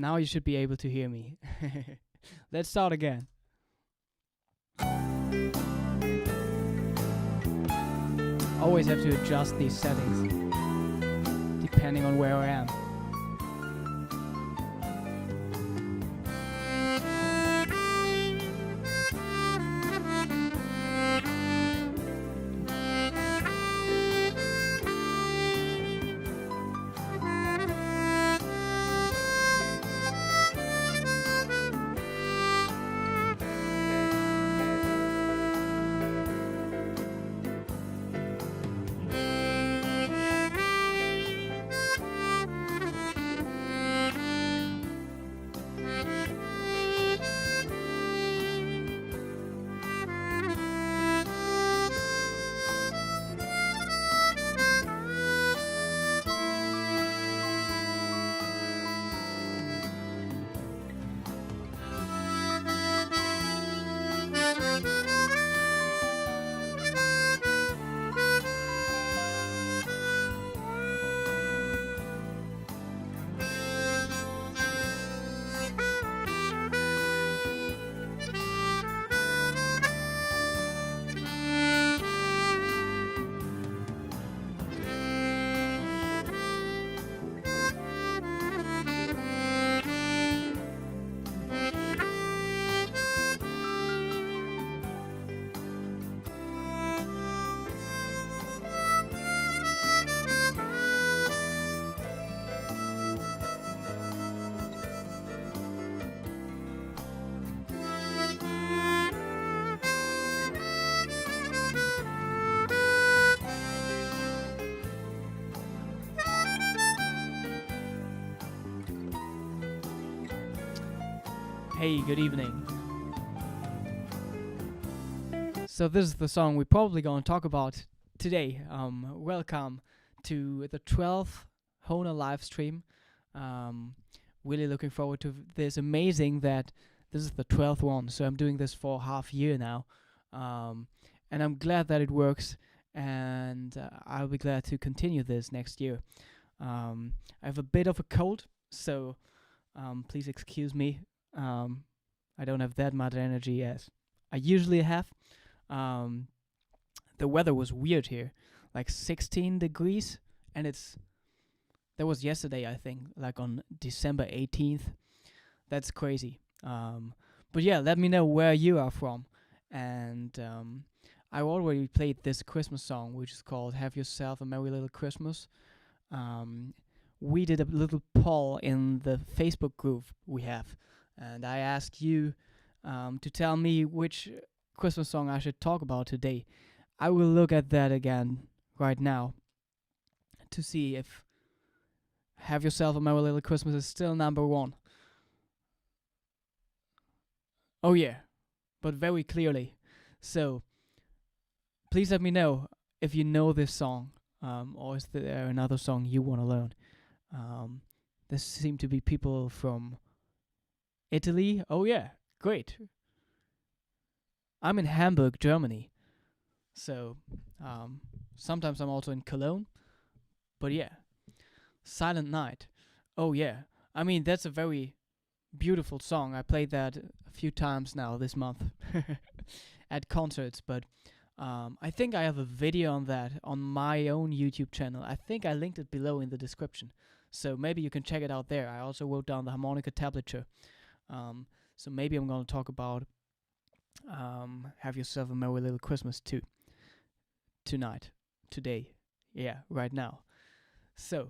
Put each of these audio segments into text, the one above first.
Now you should be able to hear me. Let's start again. Always have to adjust these settings depending on where I am. Hey, good evening. So this is the song we're probably going to talk about today. Welcome to the 12th Hohner live stream. Really looking forward to this. Amazing that this is the 12th one. So I'm doing this for half year now. And I'm glad that it works. And I'll be glad to continue this next year. I have a bit of a cold, so please excuse me. I don't have that much energy as I usually have. The weather was weird here, like 16 degrees, and that was yesterday, I think, like on December 18th. That's crazy. But yeah, let me know where you are from. And I already played this Christmas song, which is called "Have Yourself a Merry Little Christmas." We did a little poll in the Facebook group we have. And I asked you to tell me which Christmas song I should talk about today. I will look at that again right now to see if "Have Yourself a Merry Little Christmas" is still number one. Oh yeah, but very clearly. So please let me know if you know this song, or is there another song you want to learn. There seem to be people from Italy. Oh yeah, great. I'm in Hamburg, Germany. So sometimes I'm also in Cologne. But yeah, Silent Night. Oh yeah. I mean, that's a very beautiful song. I played that a few times now this month at concerts. But I think I have a video on that on my own YouTube channel. I think I linked it below in the description. So maybe you can check it out there. I also wrote down the harmonica tablature. So maybe I'm going to talk about "Have Yourself a Merry Little Christmas" too. Today. Yeah, right now. So,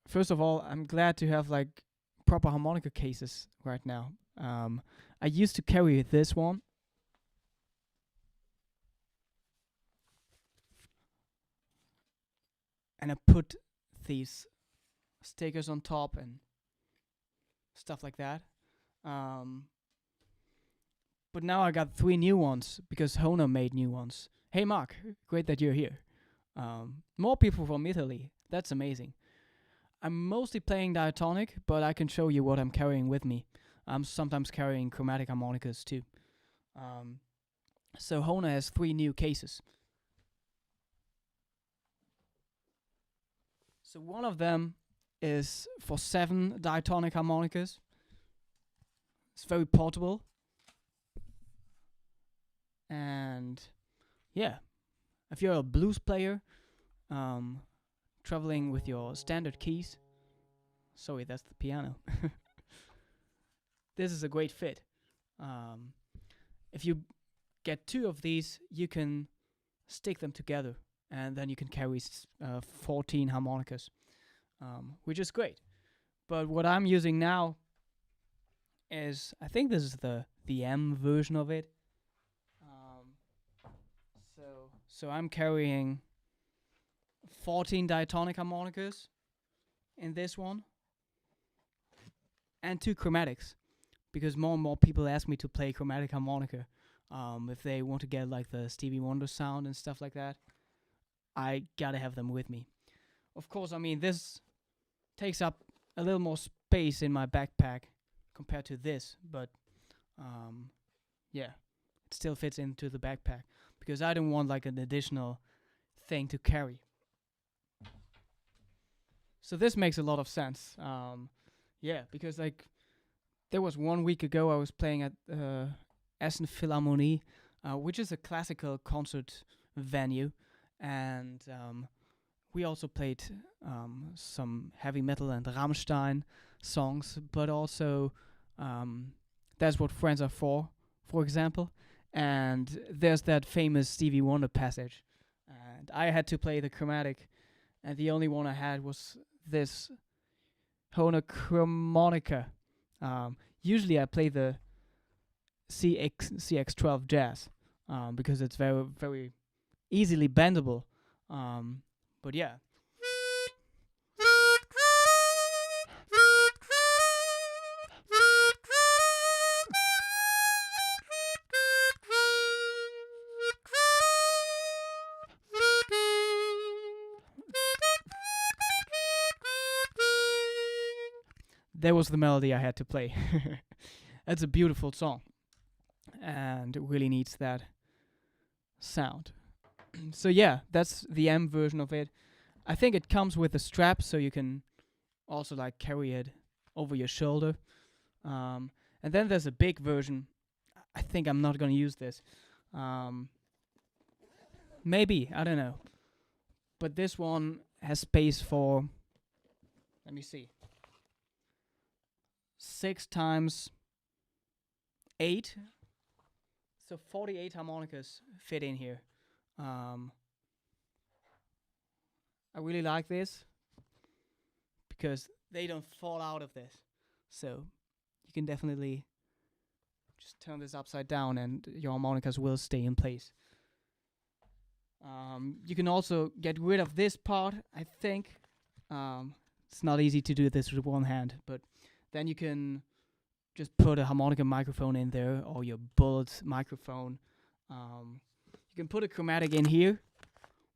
first of all, I'm glad to have like proper harmonica cases right now. I used to carry this one. And I put these stickers on top and stuff like that. But now I got 3 new ones because Hohner made new ones. Hey Mark, great that you're here. More people from Italy. That's amazing. I'm mostly playing diatonic, but I can show you what I'm carrying with me. I'm sometimes carrying chromatic harmonicas too. So Hohner has 3 new cases. So one of them is for 7 diatonic harmonicas. It's very portable. And yeah, if you're a blues player, traveling with your standard keys, sorry, that's the piano. This is a great fit. If you get 2 of these, you can stick them together, and then you can carry 14 harmonicas, which is great. But what I'm using now is, I think this is the M version of it. So I'm carrying 14 diatonic harmonicas in this one, and 2 chromatics, because more and more people ask me to play chromatic harmonica, if they want to get like the Stevie Wonder sound and stuff like that. I gotta have them with me. Of course, I mean, this takes up a little more space in my backpack compared to this, but yeah, it still fits into the backpack, because I don't want like an additional thing to carry. So this makes a lot of sense. Yeah, because like there was 1 week ago I was playing at Essen Philharmonie, which is a classical concert venue, and we also played some heavy metal and Rammstein songs, but also That's What Friends Are for example. And there's that famous Stevie Wonder passage. And I had to play the chromatic, and the only one I had was this Hohner chromonica. Usually I play the CX12 Jazz, because it's very, very easily bendable. But yeah. That was the melody I had to play. It's a beautiful song, and it really needs that sound. So yeah, that's the M version of it. I think it comes with a strap, so you can also like carry it over your shoulder. And then there's a big version. I think I'm not gonna use this. Maybe, I don't know. But this one has space for, let me see, 6 times 8. So 48 harmonicas fit in here. I really like this because they don't fall out of this. So you can definitely just turn this upside down and your harmonicas will stay in place. You can also get rid of this part, I think. It's not easy to do this with one hand, but then you can just put a harmonica microphone in there, or your bullet microphone. You can put a chromatic in here,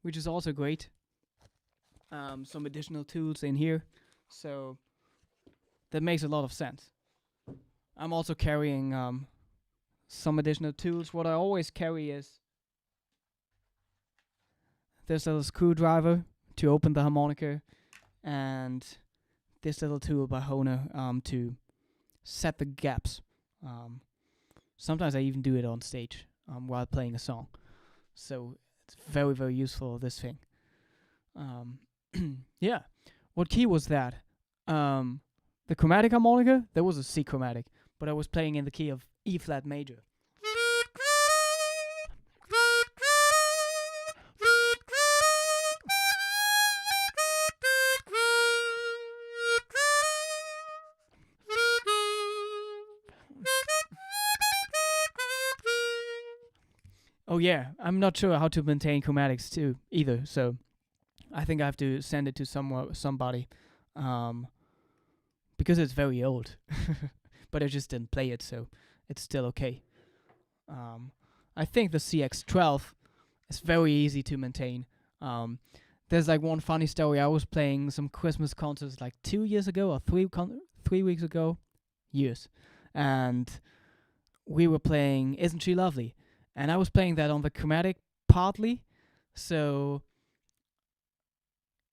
which is also great. Some additional tools in here, so that makes a lot of sense. I'm also carrying some additional tools. What I always carry is this little screwdriver to open the harmonica, and this little tool by Hohner to set the gaps. Sometimes I even do it on stage while playing a song. So it's very, very useful, this thing. Yeah. What key was that? The chromatic harmonica, there was a C chromatic, but I was playing in the key of E flat major. Oh yeah, I'm not sure how to maintain chromatics too either, so I think I have to send it to somebody, because it's very old. But I just didn't play it, so it's still okay. I think the CX12 is very easy to maintain. There's like one funny story. I was playing some Christmas concerts like 2 years ago or 3 weeks ago, and we were playing Isn't She Lovely? And I was playing that on the chromatic partly, so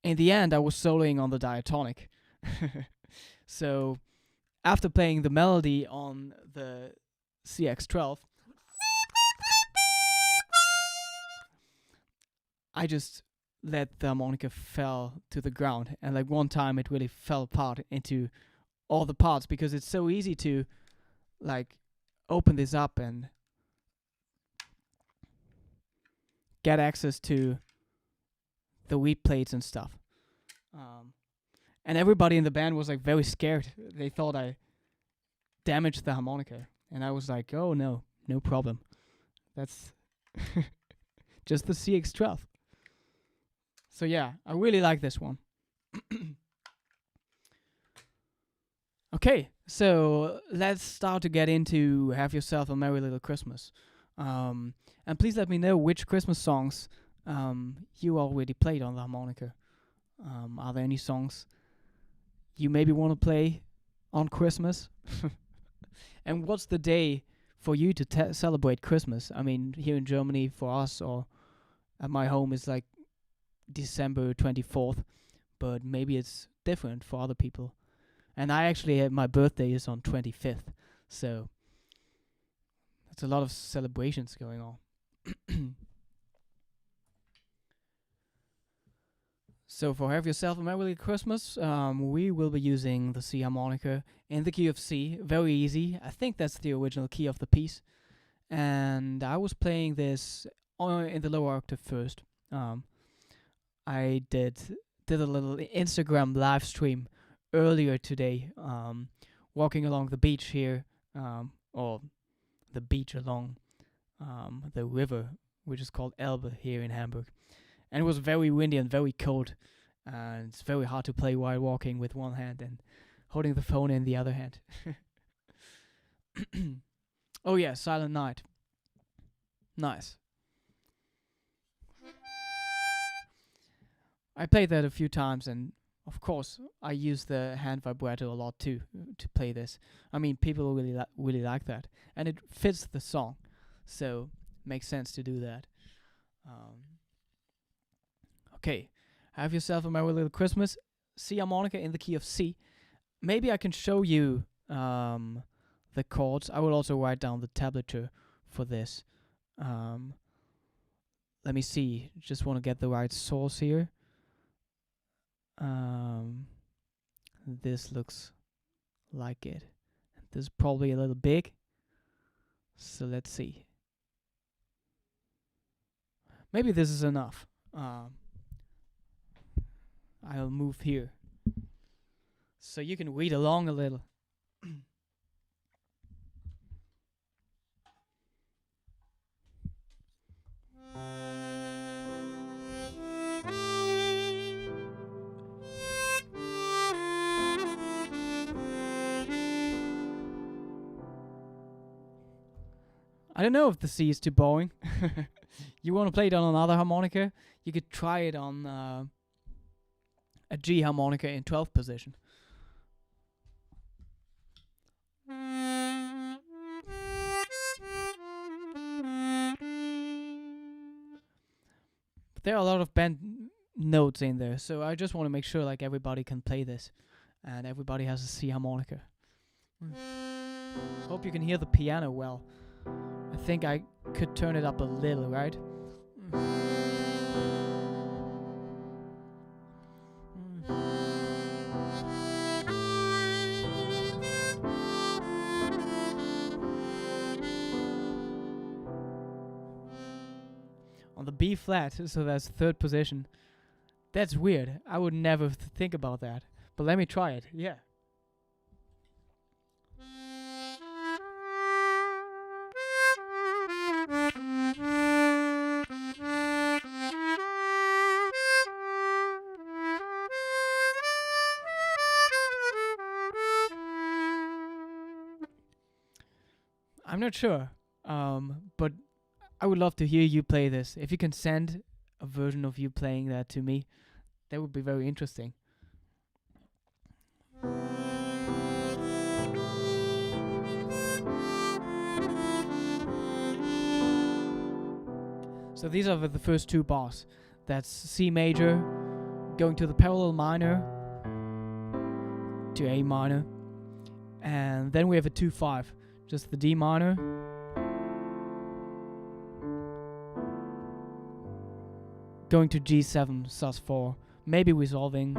in the end I was soloing on the diatonic. So after playing the melody on the CX12, I just let the harmonica fell to the ground, and like one time it really fell apart into all the parts, because it's so easy to like open this up and get access to the wheat plates and stuff. And everybody in the band was like very scared. They thought I damaged the harmonica, and I was like, "Oh no, no problem. That's just the CX12." So yeah, I really like this one. Okay, so let's start to get into Have Yourself a Merry Little Christmas. And please let me know which Christmas songs you already played on the harmonica. Are there any songs you maybe want to play on Christmas? And what's the day for you to celebrate Christmas? I mean, here in Germany for us, or at my home, is like December 24th, but maybe it's different for other people. And I actually, my birthday is on 25th, so that's a lot of celebrations going on. So for Have Yourself a Merry Little Christmas, we will be using the C harmonica in the key of C. Very easy. I think that's the original key of the piece. And I was playing this in the lower octave first. I did a little Instagram live stream earlier today, walking along the beach here, or the beach along the river, which is called Elbe here in Hamburg. And it was very windy and very cold, and it's very hard to play while walking with one hand and holding the phone in the other hand. Oh yeah, Silent Night. Nice. I played that a few times, and of course I use the hand vibrato a lot too to play this. I mean, people really like that, and it fits the song, so makes sense to do that. Okay, Have Yourself a Merry Little Christmas. C harmonica in the key of C. Maybe I can show you the chords. I will also write down the tablature for this. Let me see. Just want to get the right source here. This looks like it. This is probably a little big. So let's see. Maybe this is enough. I'll move here so you can read along a little. I don't know if the C is too boring. You want to play it on another harmonica? You could try it on a G harmonica in 12th position. There are a lot of bend notes in there, so I just want to make sure like everybody can play this and everybody has a C harmonica. Hope you can hear the piano well. I think I could turn it up a little, right? On the B flat, so that's third position. That's weird. I would never think about that. But let me try it. Yeah. I'm not sure, but I would love to hear you play this. If you can send a version of you playing that to me, that would be very interesting. So these are the first two bars. That's C major, going to the parallel minor, to A minor, and then we have a 2-5, just the D minor, going to G7 sus4, maybe resolving.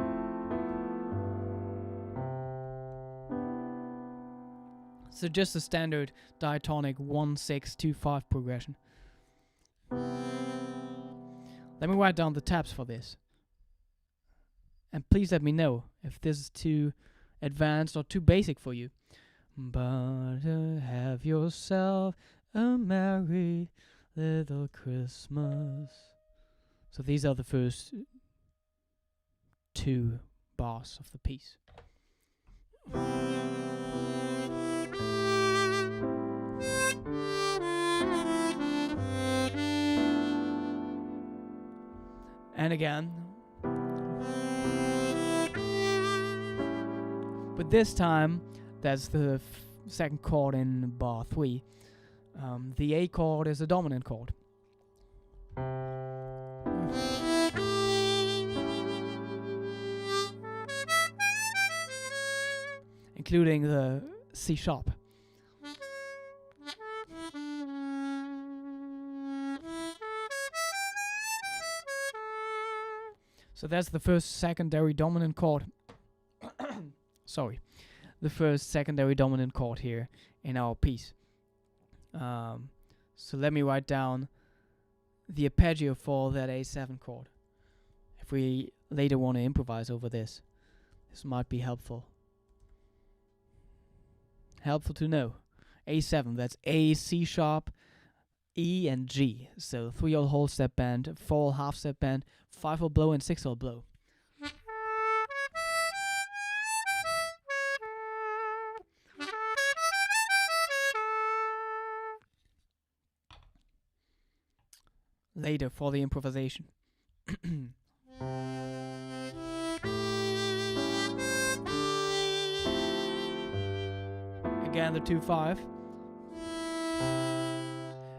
So just a standard diatonic 1-6-2-5 progression. Let me write down the tabs for this. And please let me know if this is too advanced or too basic for you. But have yourself a merry little Christmas. So these are the first 2 bars of the piece. And again. But this time, that's the second chord in bar 3. The A chord is a dominant chord. Including the C sharp. So that's the first secondary dominant chord. Sorry. The first secondary dominant chord here in our piece. So let me write down the arpeggio for that A7 chord. If we later want to improvise over this, this might be helpful. Helpful to know. A7, that's A, C sharp, E, and G. So 3-hole whole step bend, 4-hole half step bend, 5-hole blow, and 6-hole blow. Later for the improvisation. Again, the 2-5.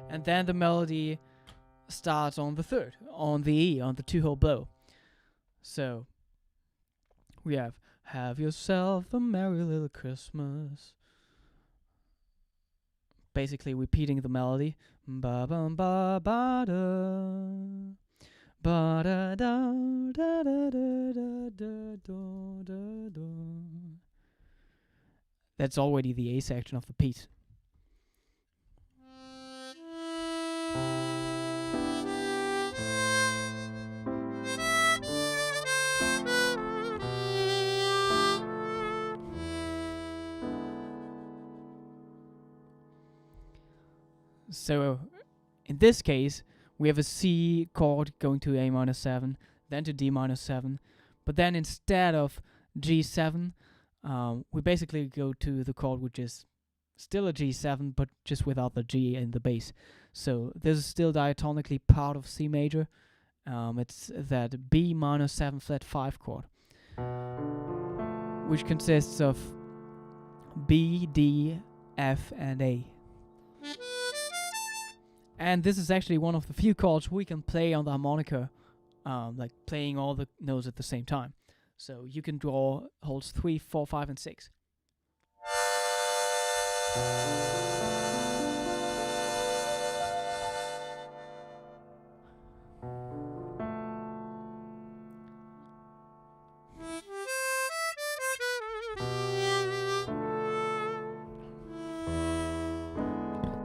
And then the melody starts on the 3rd, on the E, on the 2-hole blow. So we have yourself a merry little Christmas. Basically repeating the melody. Ba ba ba ba da. Ba da da da da da da da da da. That's already the A section of the piece. So in this case, we have a C chord going to A minor 7, then to D minor 7, but then instead of G7, we basically go to the chord which is still a G7, but just without the G in the bass. So this is still diatonically part of C major. It's that B minor 7 flat 5 chord, which consists of B, D, F, and A. And this is actually one of the few chords we can play on the harmonica, like playing all the notes at the same time. So you can draw holes 3, 4, 5, and 6.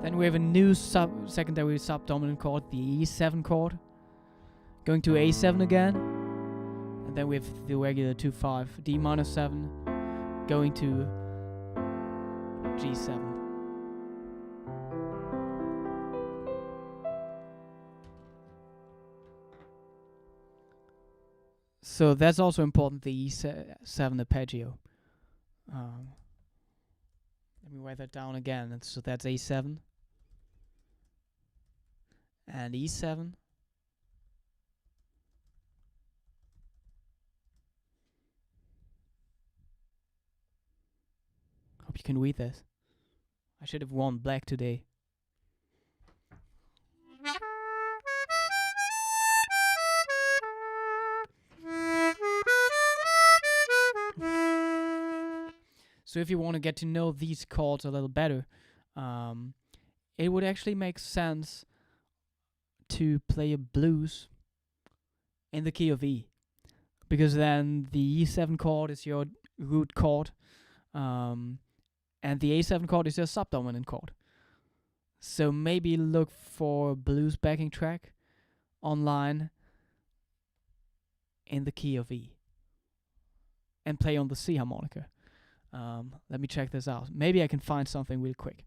Then we have a new secondary subdominant chord, the E7 chord, going to A7 again, and then we have the regular 2-5, D minor 7, going to G7. So that's also important, the E7 arpeggio. Let me write that down again. So that's A7 and E7. Hope you can read this. I should have worn black today. So if you want to get to know these chords a little better, it would actually make sense to play a blues in the key of E, because then the E7 chord is your root chord, and the A7 chord is your subdominant chord. So maybe look for a blues backing track online in the key of E and play on the C harmonica. Let me check this out. Maybe I can find something real quick.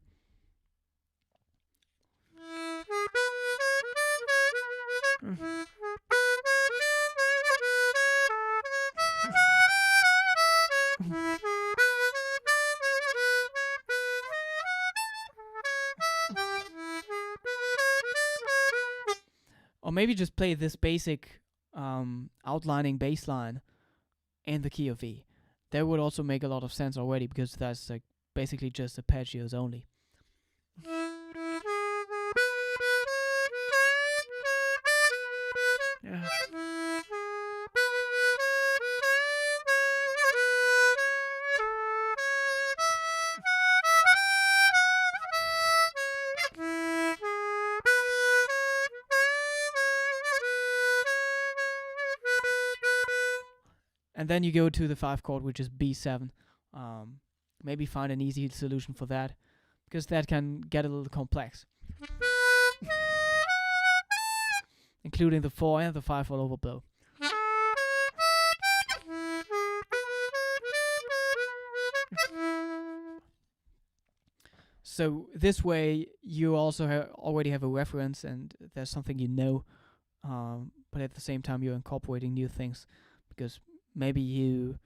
Or maybe just play this basic outlining bass line in the key of E. That would also make a lot of sense already, because that's like basically just arpeggios only. Yeah. And then you go to the 5 chord, which is B7. Maybe find an easy solution for that, because that can get a little complex. Including the 4 and the 5 all overblow. So this way you also already have a reference, and there's something you know, but at the same time you're incorporating new things, because maybe you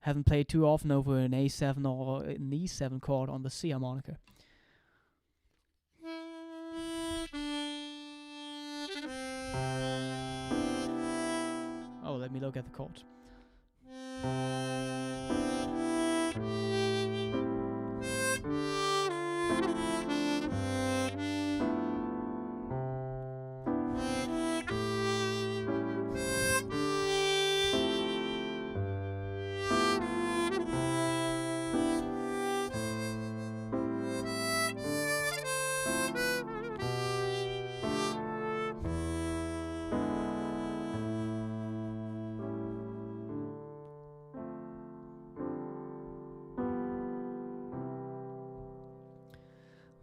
haven't played too often over an A7 or an E7 chord on the C harmonica. Oh, let me look at the chords.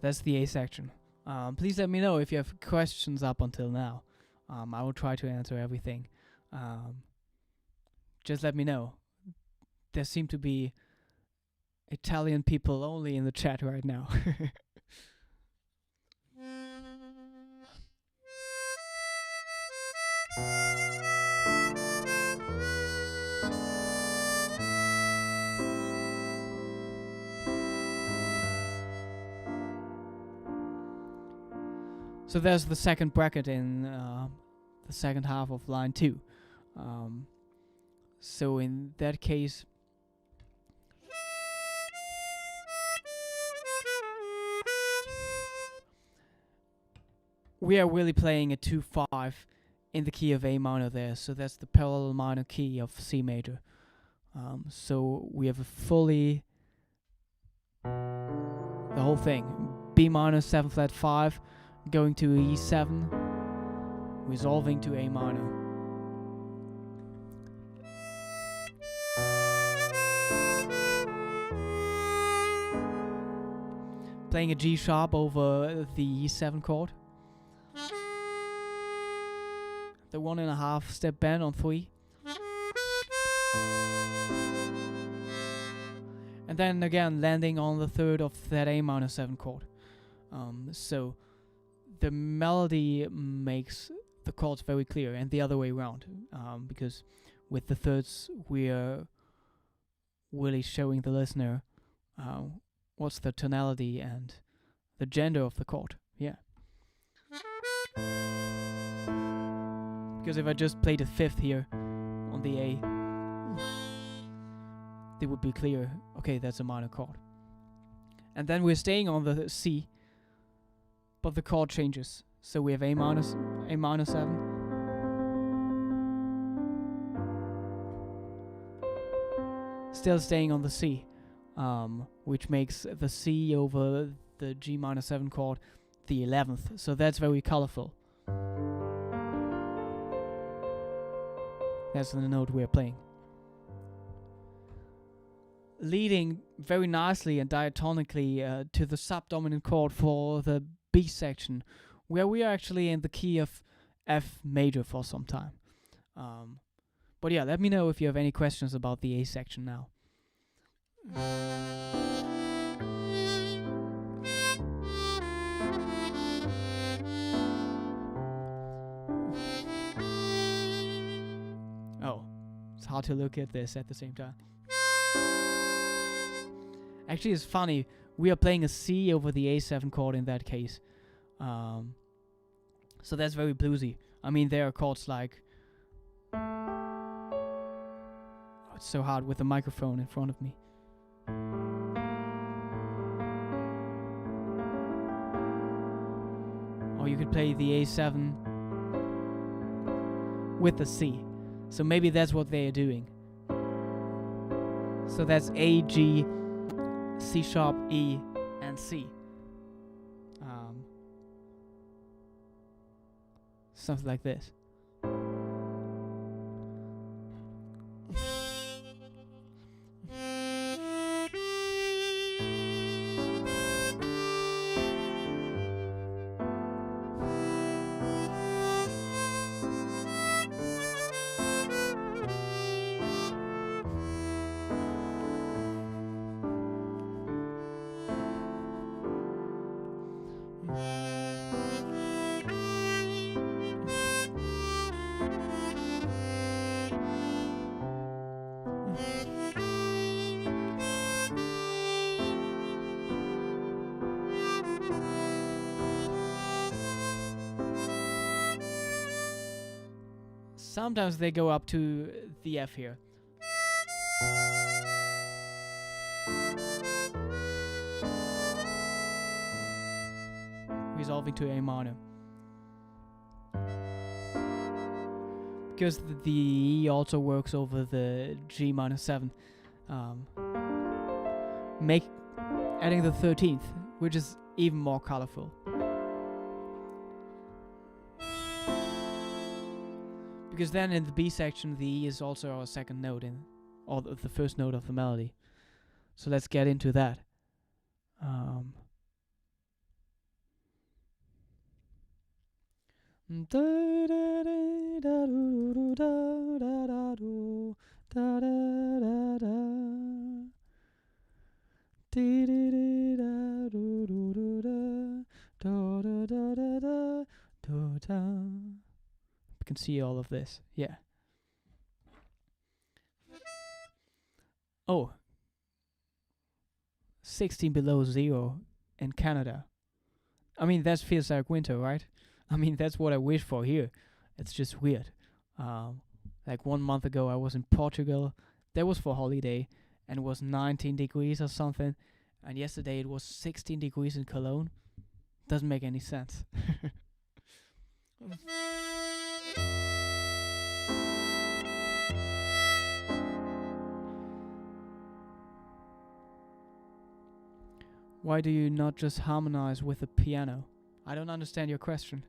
That's the A section. Please let me know if you have questions up until now. I will try to answer everything. Just let me know. There seem to be Italian people only in the chat right now. So there's the second bracket in the second half of line 2. So in that case, we are really playing a 2-5 in the key of A minor there. So that's the parallel minor key of C major. So we have a fully, the whole thing, B minor 7 flat 5, going to E7, resolving to A minor. Playing a G sharp over the E7 chord. The 1.5 step bend on 3. And then again landing on the third of that A minor 7 chord. So the melody makes the chords very clear, and the other way around, because with the thirds we are really showing the listener what's the tonality and the gender of the chord. Yeah. Because if I just played a 5th here on the A, it would be clear, okay, that's a minor chord. And then we're staying on the C, but the chord changes. So we have A minor 7, still staying on the C. which makes the C over the G minor 7 chord the 11th. So that's very colorful. That's the note we're playing. Leading very nicely and diatonically to the subdominant chord for the B section, where we are actually in the key of F major for some time. But yeah, let me know if you have any questions about the A section now. Oh, it's hard to look at this at the same time. Actually, it's funny. We are playing a C over the A7 chord in that case. So that's very bluesy. I mean, there are chords like... Oh, it's so hard with the microphone in front of me. Or you could play the A7 with the C. So maybe that's what they are doing. So that's A, G, C sharp, E, and C. Something like this. Sometimes they go up to the F here. Resolving to A minor. Because the E also works over the G minor 7. Adding the 13th, which is even more colorful. Because then in the B section, the E is also our second note, or the first note of the melody. So let's get into that. You can see all of this, yeah. Oh, 16 below zero in Canada. I mean, that feels like winter, right? I mean, that's what I wish for here. It's just weird. Like 1 month ago, I was in Portugal. That was for holiday, and it was 19 degrees or something. And yesterday it was 16 degrees in Cologne. Doesn't make any sense. Why do you not just harmonize with the piano? I don't understand your question.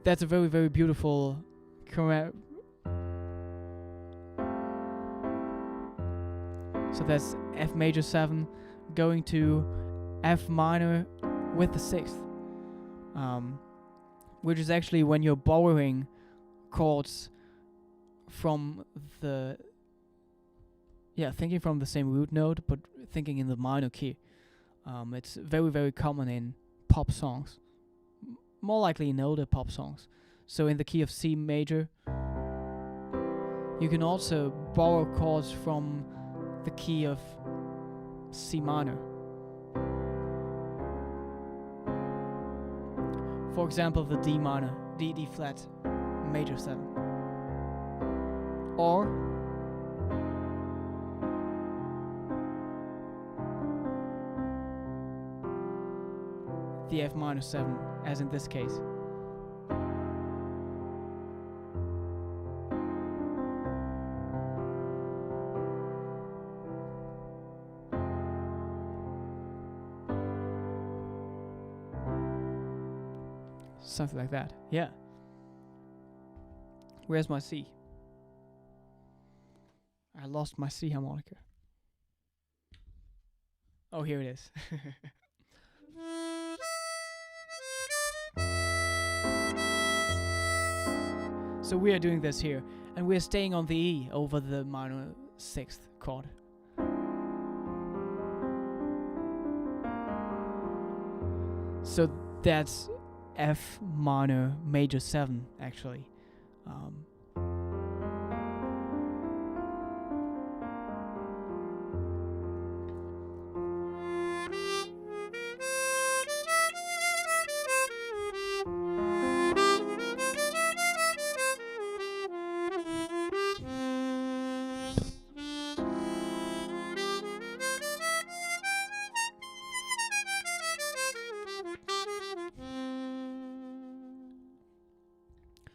That's a very, very beautiful So that's F major 7 going to F minor with the 6th. Which is actually when you're borrowing chords from thinking from the same root note, but thinking in the minor key. It's very, very common in pop songs. More likely in older pop songs. So in the key of C major, you can also borrow chords from the key of C minor. For example, the D minor, D flat, major 7. Or the F minor 7, as in this case. Something like that. Yeah. Where's my C? I lost my C harmonica. Oh, here it is. So we are doing this here, and we're staying on the E over the minor 6th chord. So that's F minor major 7, actually.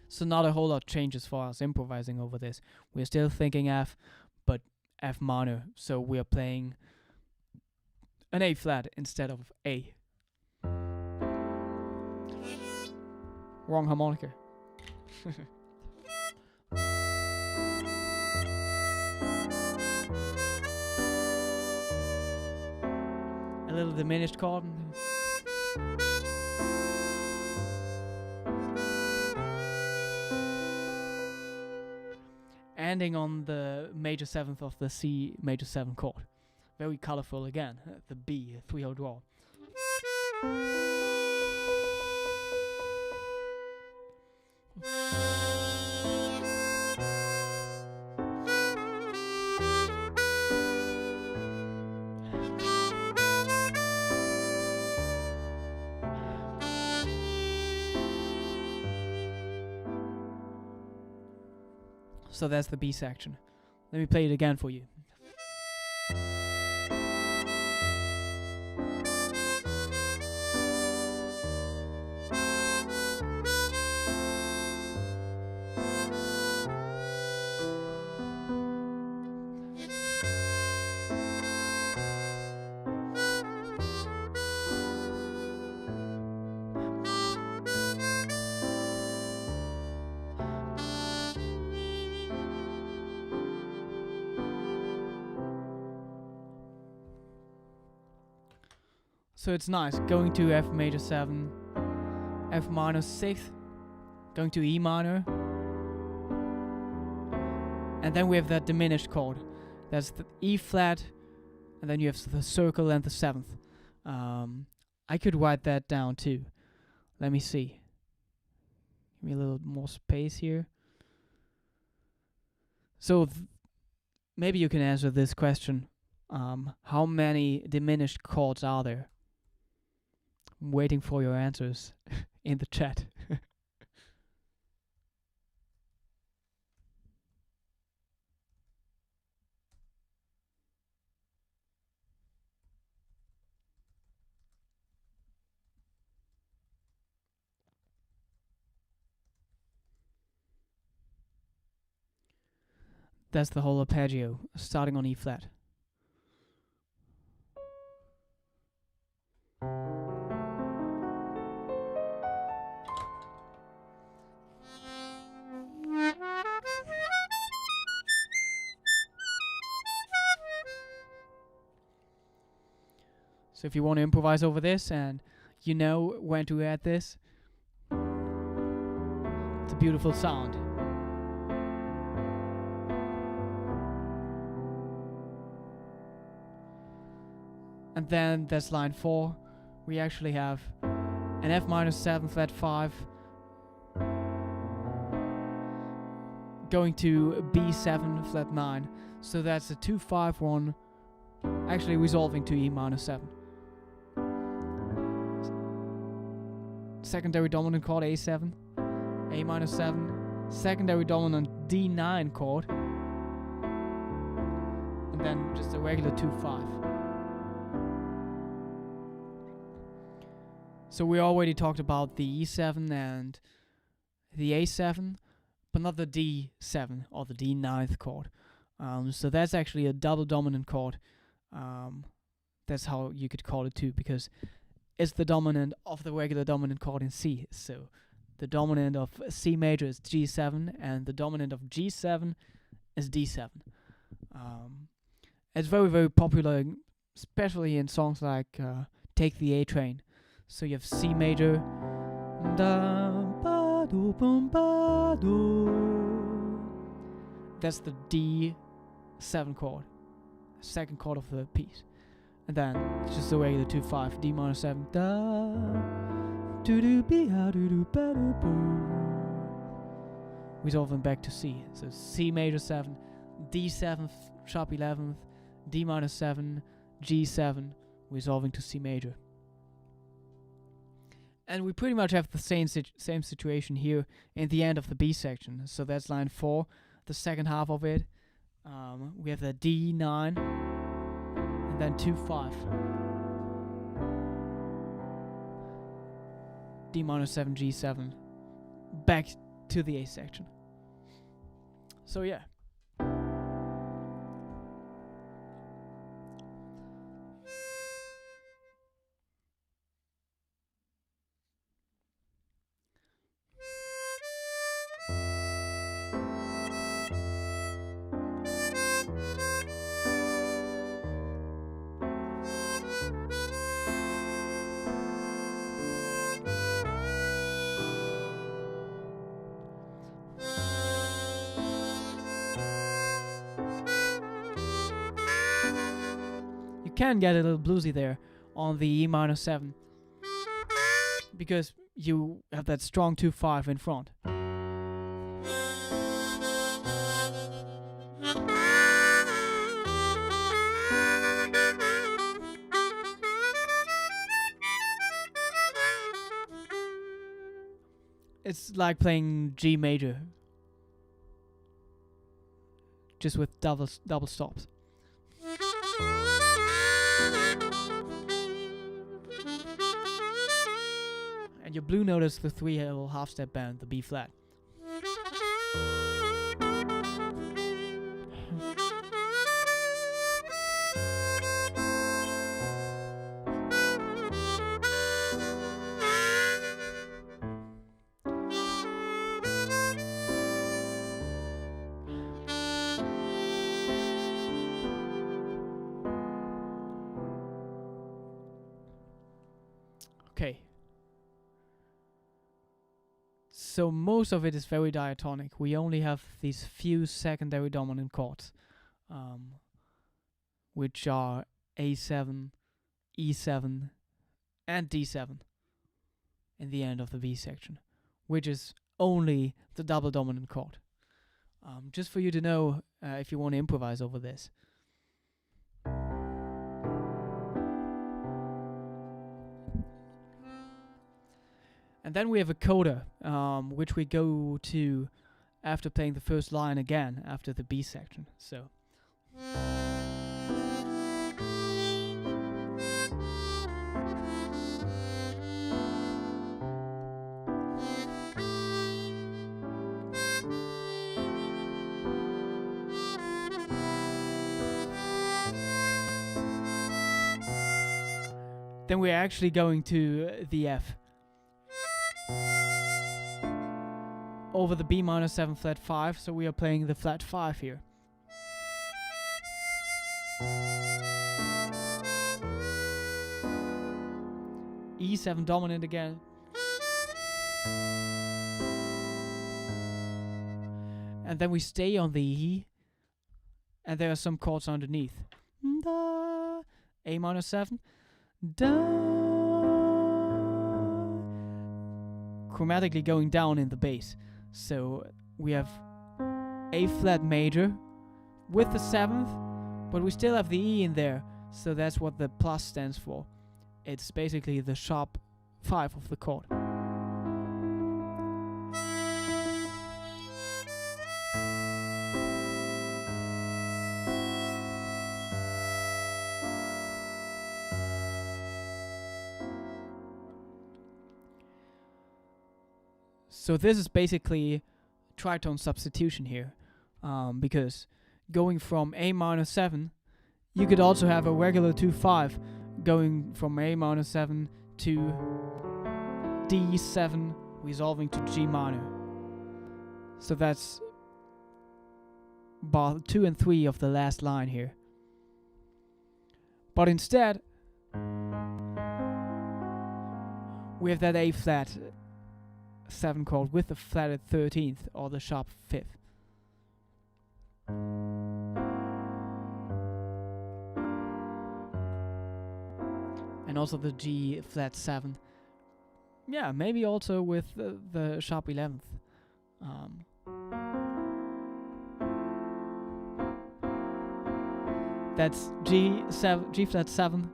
So not a whole lot changes for us improvising over this. We're still thinking F, but F minor. So we are playing an A flat instead of A. Wrong harmonica. A little diminished chord. Ending on the major 7th of the C major 7 chord. Very colorful again. The B, a 3/0 draw. So that's the B section. Let me play it again for you. So it's nice, going to F major 7, F minor 6th, going to E minor, and then we have that diminished chord. That's the E flat, and then you have the circle and the 7th. I could write that down too. Let me see. Give me a little more space here. So maybe you can answer this question. How many diminished chords are there? I'm waiting for your answers in the chat. That's the whole arpeggio, starting on E flat. So if you want to improvise over this and you know when to add this, it's a beautiful sound. And then that's line 4. We actually have an F minor 7 flat 5 going to B7 flat 9. So that's a 2-5-1 actually resolving to E minor 7. Secondary dominant chord A7, A minor 7, secondary dominant D9 chord, and then just a regular 2-5. So we already talked about the E7 and the A7, but not the D7 or the D9th chord. So that's actually a double dominant chord. That's how you could call it too, because is the dominant of the regular dominant chord in C. So the dominant of C major is G7, and the dominant of G7 is D7. It's very, very popular, especially in songs like Take the A Train. So you have C major, da ba do bum ba do. That's the D7 chord, second chord of the piece. And then it's just the regular 2/5, D minor 7, da do do be ha do do ba do boo. Resolving back to C. So C major 7, D7 sharp 11th, D minor 7, G7, resolving to C major. And we pretty much have the same situation here in the end of the B section. So that's line 4, the second half of it. We have the D9, and then 2/5. D minor 7, G7, back to the A section. So yeah. Can get a little bluesy there on the E minor 7 because you have that strong 2/5 in front. It's like playing G major, just with double stops. And your blue note is the 3-hole half-step bend, the B flat. Okay. So most of it is very diatonic. We only have these few secondary dominant chords, which are A7, E7, and D7 in the end of the B section, which is only the double dominant chord. Just for you to know if you want to improvise over this. And then we have a coda, which we go to after playing the first line again, after the B section. So. Then we're actually going to the F. Over the B minor 7 flat 5, so we are playing the flat 5 here. E7 dominant again. And then we stay on the E, and there are some chords underneath. Da, A minor 7, da, chromatically going down in the bass. So we have A flat major with the 7th, but we still have the E in there, so that's what the plus stands for. It's basically the sharp 5 of the chord. So this is basically tritone substitution here, because going from A minor 7, you could also have a regular 2/5 going from A minor 7 to D7, resolving to G minor. So that's bar 2 and 3 of the last line here. But instead, we have that A flat 7 chord with the flatted 13th or the sharp 5th. And also the G flat 7. Yeah, maybe also with the sharp 11th. That's G flat 7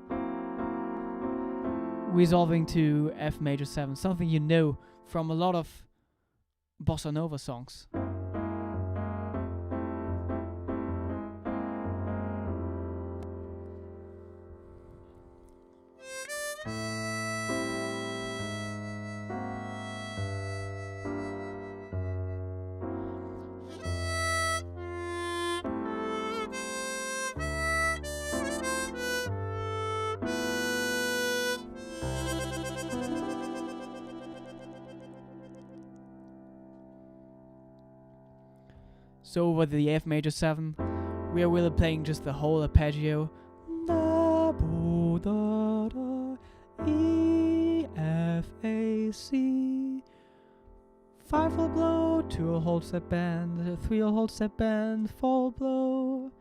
resolving to F major 7, something you know from a lot of bossa nova songs. So over the F major 7, we are really playing just the whole arpeggio. Da, bo, da, da, E, F, A, C. 5 will blow, 2 will hold step bend, 3 will hold step bend, 4 will blow.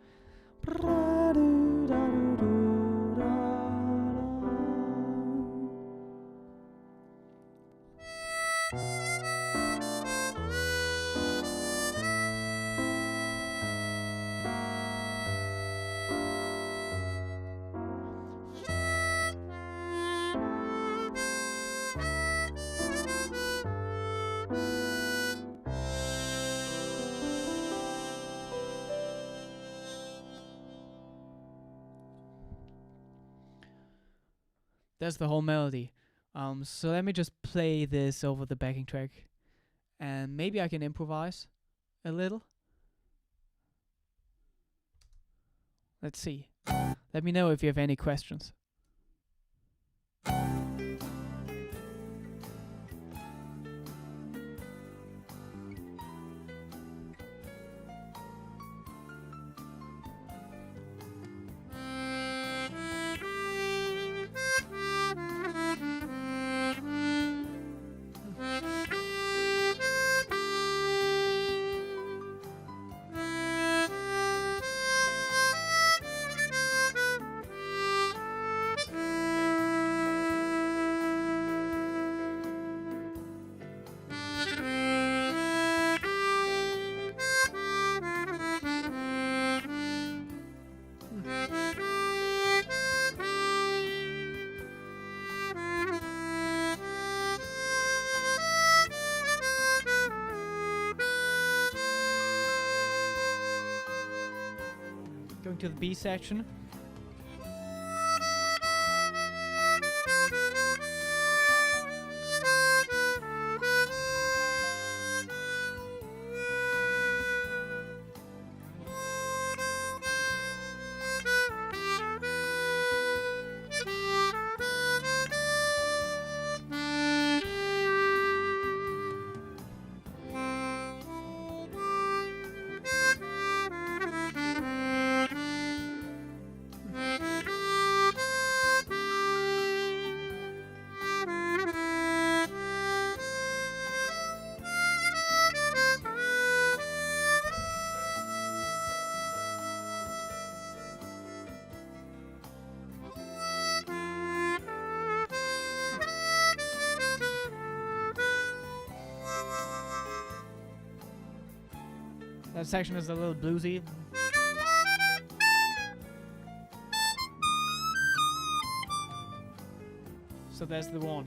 Bra, do, da, do, do, da, da. That's the whole melody. So let me just play this over the backing track, and maybe I can improvise a little. Let's see. Let me know if you have any questions. Going to the B section. That section is a little bluesy. So that's the one.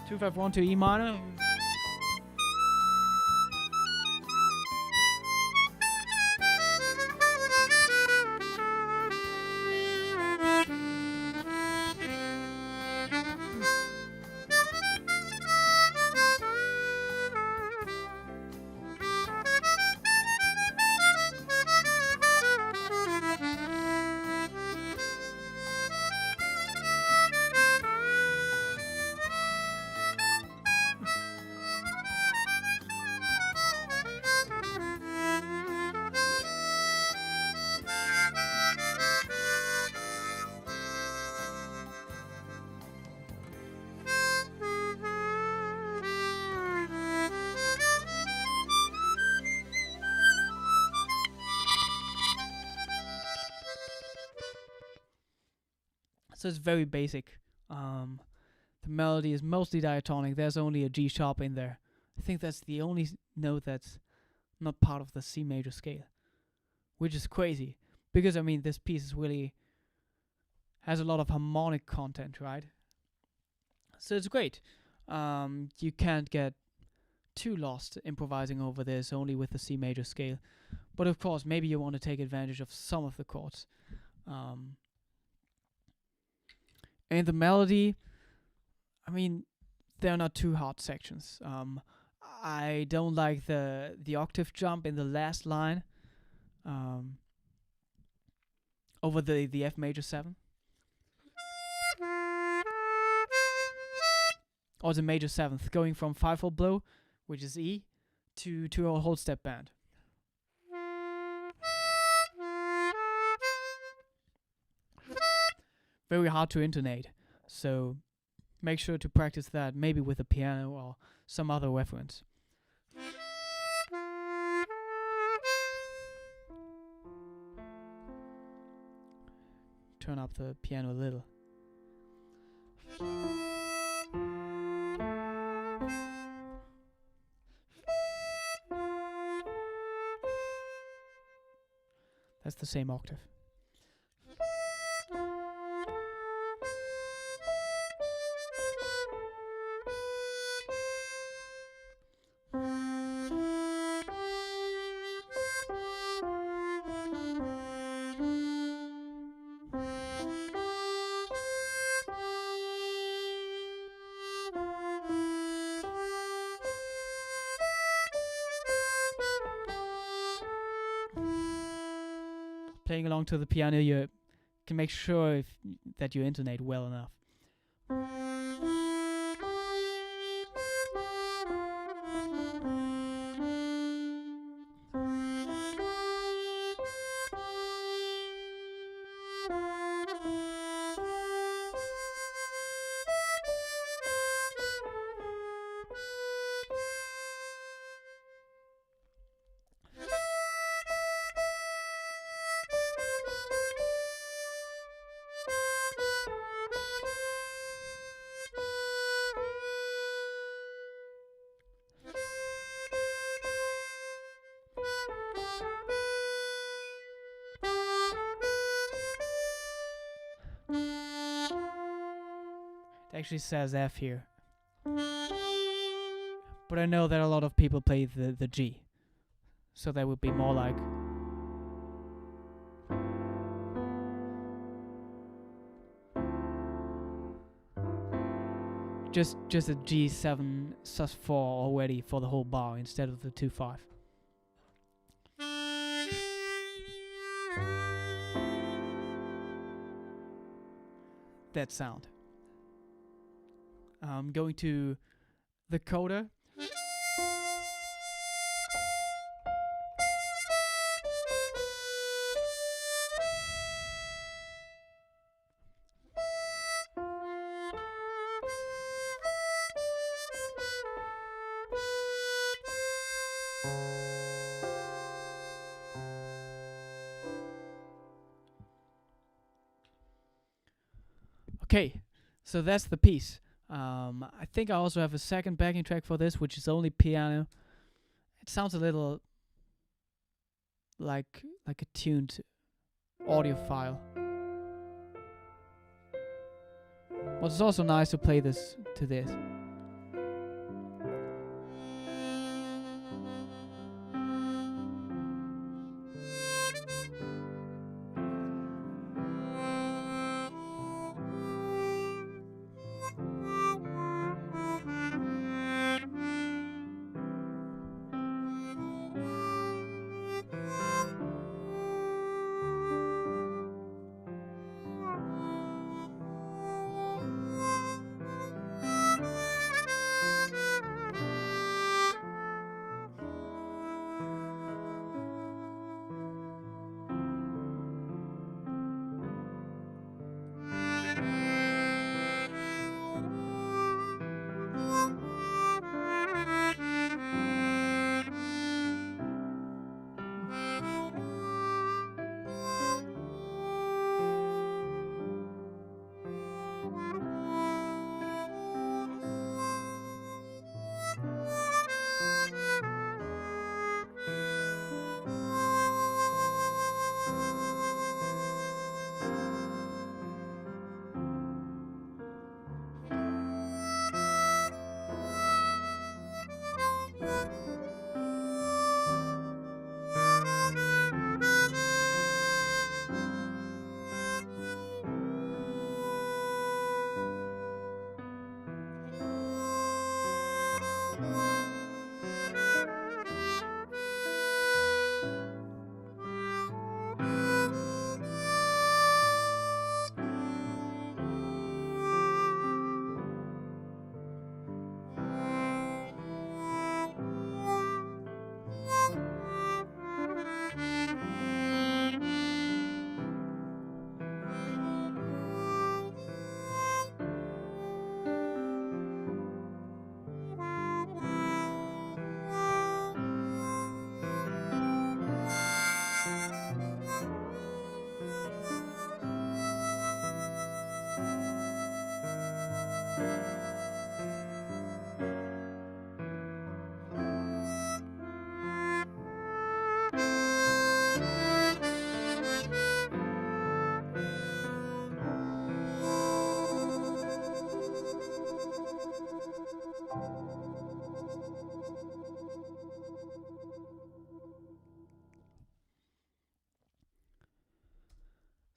2-5-1 to E minor. So it's very basic. The melody is mostly diatonic. There's only a G sharp in there. I think that's the only note that's not part of the C major scale, which is crazy because I mean this piece is really has a lot of harmonic content, right? So it's great. You can't get too lost improvising over this only with the C major scale, but of course maybe you want to take advantage of some of the chords. And the melody, I mean, they're not too hard sections. I don't like the octave jump in the last line over the F major 7. Or the major 7th, going from 5/4 blow, which is E, to a whole step band. Very hard to intonate, so make sure to practice that, maybe with a piano or some other reference. Turn up the piano a little. That's the same octave. Playing along to the piano, you can make sure that you intonate well enough. It actually says F here, but I know that a lot of people play the G, so that would be more like just a G7 sus4 already for the whole bar instead of the 2/5. That sound. Going to the coda. Okay, so that's the piece. I think I also have a second backing track for this, which is only piano. It sounds a little like a tuned audio file. But it's also nice to play this to this.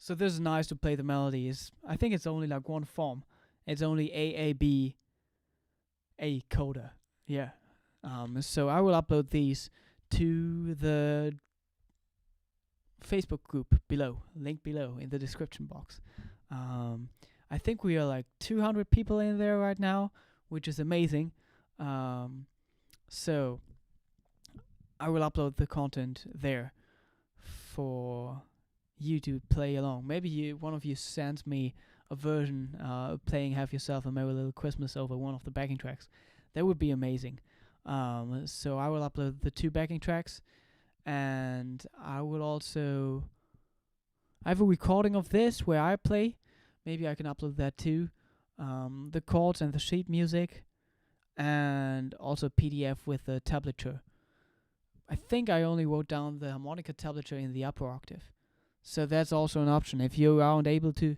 So this is nice to play the melody. I think it's only like one form. It's only AAB A coda. Yeah. So I will upload these to the Facebook group below, link below in the description box. I think we are like 200 people in there right now, which is amazing. So I will upload the content there for you to play along. Maybe one of you sends me a version playing Have Yourself a Merry Little Christmas over one of the backing tracks. That would be amazing. So I will upload the 2 backing tracks, and I will also... I have a recording of this where I play. Maybe I can upload that too. The chords and the sheet music, and also PDF with the tablature. I think I only wrote down the harmonica tablature in the upper octave. So that's also an option. If you aren't able to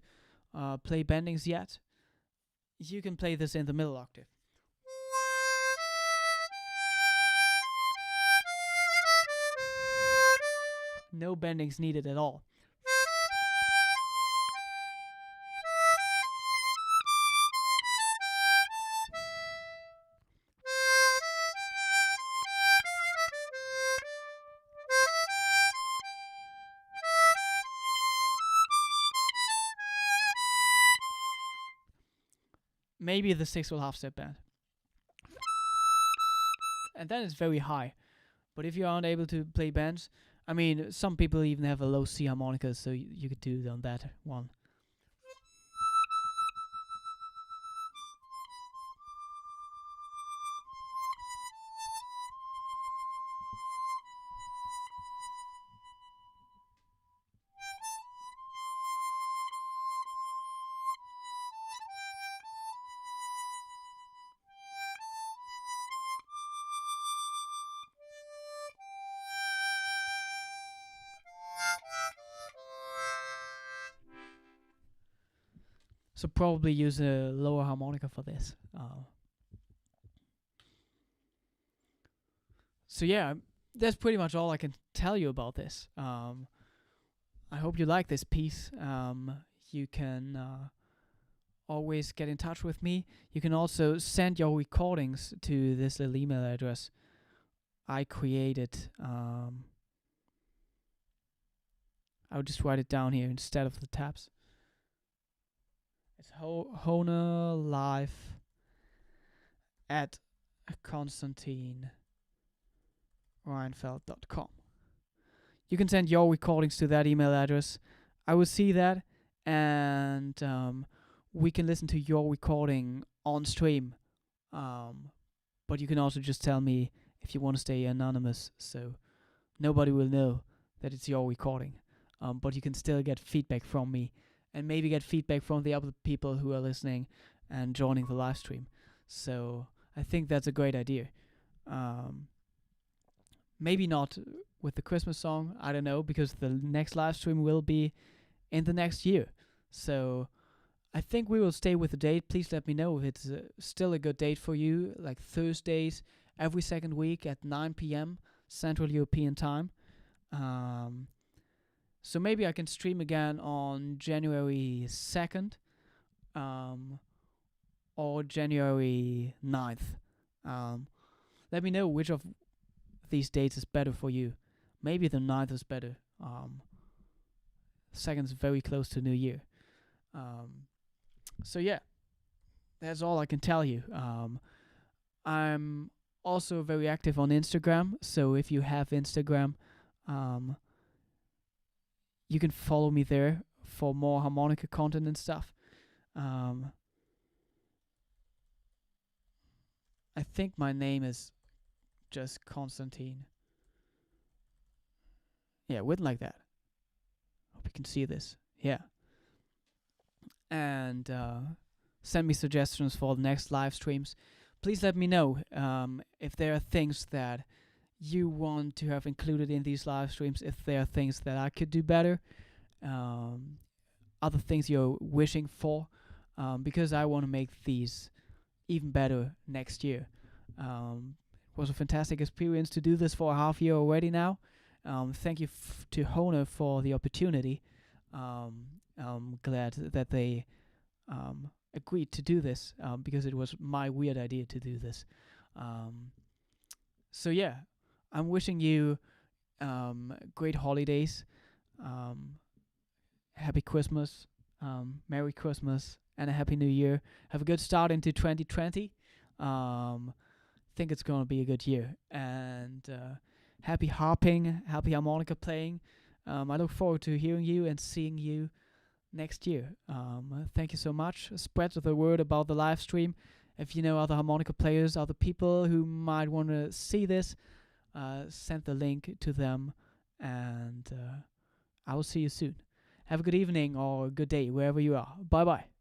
play bendings yet, you can play this in the middle octave. No bendings needed at all. Maybe the 6th will half step bend. And then it's very high. But if you aren't able to play bends, I mean, some people even have a low C harmonica, so you could do it on that one. So probably use a lower harmonica for this. So yeah, that's pretty much all I can tell you about this. I hope you like this piece. You can always get in touch with me. You can also send your recordings to this little email address I created. I'll just write it down here instead of the tabs. It's Hohner live at Konstantin Reinfeld.com. You can send your recordings to that email address. I will see that, and we can listen to your recording on stream. But you can also just tell me if you want to stay anonymous, so nobody will know that it's your recording. But you can still get feedback from me, and maybe get feedback from the other people who are listening and joining the live stream. So I think that's a great idea. Maybe not with the Christmas song, I don't know, because the next live stream will be in the next year. So I think we will stay with the date. Please let me know if it's still a good date for you, like Thursdays every second week at 9 p.m. Central European Time. So maybe I can stream again on January 2nd or January 9th. Let me know which of these dates is better for you. Maybe the 9th is better. 2nd is very close to New Year. So yeah, that's all I can tell you. I'm also very active on Instagram, so if you have Instagram, you can follow me there for more harmonica content and stuff. I think my name is just Konstantin. Yeah, written like that. Hope you can see this. Yeah. And send me suggestions for the next live streams. Please let me know if there are things that you want to have included in these live streams, if there are things that I could do better, other things you're wishing for, because I want to make these even better next year. It was a fantastic experience to do this for a half year already now. Thank you to Hohner for the opportunity. I'm glad that they agreed to do this, because it was my weird idea to do this. Um, so yeah, I'm wishing you great holidays, um, happy Christmas, Merry Christmas, and a Happy New Year. Have a good start into 2020. Think it's gonna be a good year, and happy harping, happy harmonica playing. I look forward to hearing you and seeing you next year. Thank you so much. Spread the word about the live stream. If you know other harmonica players, other people who might want to see this, send the link to them, and I will see you soon. Have a good evening or a good day wherever you are. Bye bye.